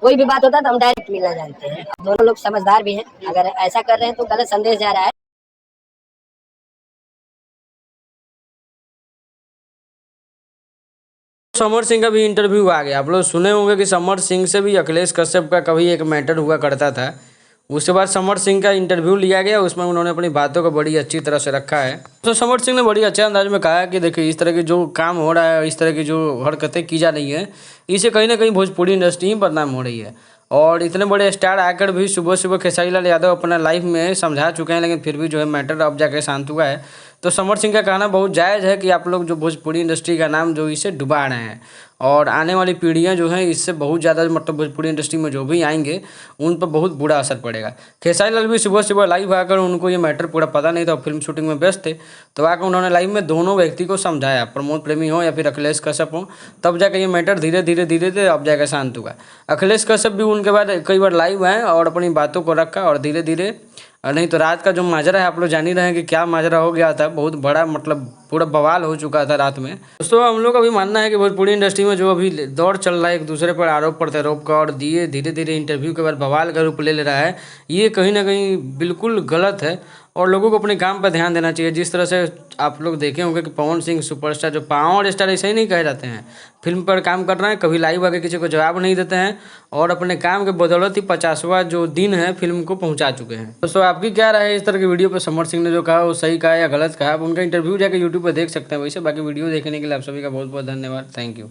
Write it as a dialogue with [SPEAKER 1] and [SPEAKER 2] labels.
[SPEAKER 1] कोई भी बात होता है तो हम डायरेक्ट मिलना जानते हैं। दोनों लोग समझदार भी हैं, अगर ऐसा कर रहे हैं तो गलत संदेश जा रहा है।
[SPEAKER 2] समर सिंह का भी इंटरव्यू आ गया। आप लोग सुने होंगे कि समर सिंह से भी अखिलेश कश्यप का कभी एक मैटर हुआ करता था। उसके बाद समर सिंह का इंटरव्यू लिया गया, उसमें उन्होंने अपनी बातों को बड़ी अच्छी तरह से रखा है। तो समर सिंह ने बड़ी अच्छे अंदाज में कहा कि देखिए, इस तरह की जो काम हो रहा है, इस तरह की जो हरकतें की जा रही हैं, इससे कहीं ना कहीं भोजपुरी इंडस्ट्री ही बदनाम हो रही है। और इतने बड़े स्टार आकर भी सुबह सुबह खेसारी लाल यादव अपना लाइफ में समझा चुके हैं, लेकिन फिर भी जो है मैटर अब जाके शांत हुआ है। तो समर सिंह का कहना बहुत जायज़ है कि आप लोग जो भोजपुरी इंडस्ट्री का नाम जो इसे डुबा रहे हैं, और आने वाली पीढ़ियां जो हैं इससे बहुत ज़्यादा मतलब भोजपुरी इंडस्ट्री में जो भी आएंगे उन पर बहुत बुरा असर पड़ेगा। खेसारी लाल भी सुबह सुबह लाइव आकर, उनको ये मैटर पूरा पता नहीं था, फिल्म शूटिंग में व्यस्त थे, तो आकर उन्होंने लाइव में दोनों व्यक्ति को समझाया, प्रमोद प्रेमी हो या फिर अखिलेश कश्यप हो, तब जाकर ये मैटर धीरे धीरे धीरे धीरे अब जाकर शांत हुआ। अखिलेश कश्यप भी उनके बाद कई बार लाइव आए और अपनी बातों को रखा, और धीरे धीरे नहीं तो रात का जो माजरा है, आप लोग जान ही रहे हैं कि क्या माजरा हो गया था। बहुत बड़ा मतलब पूरा बवाल हो चुका था रात में। दोस्तों, हम लोग का भी मानना है कि भोजपुरी इंडस्ट्री में जो अभी दौर चल रहा है एक दूसरे पर आरोप प्रत्यारोप का, और दिए धीरे धीरे इंटरव्यू के बाद बवाल का रूप ले ले रहा है, ये कहीं ना कहीं बिल्कुल गलत है। और लोगों को अपने काम पर ध्यान देना चाहिए। जिस तरह से आप लोग देखे होंगे कि पवन सिंह सुपरस्टार, जो पावर स्टार ऐसे ही नहीं कहे जाते हैं, फिल्म पर काम कर रहे हैं, कभी लाइव आके किसी को जवाब नहीं देते हैं, और अपने काम के बदौलत ही 50वां जो दिन है फिल्म को पहुंचा चुके हैं। दोस्तों, आपकी क्या राय है इस तरह की वीडियो पर? समर सिंह ने जो कहा वो सही कहा या गलत कहा? आप उनका इंटरव्यू जाकर यूट्यूब पर देख सकते हैं। वैसे बाकी वीडियो देखने के लिए आप सभी का बहुत बहुत धन्यवाद। Thank you.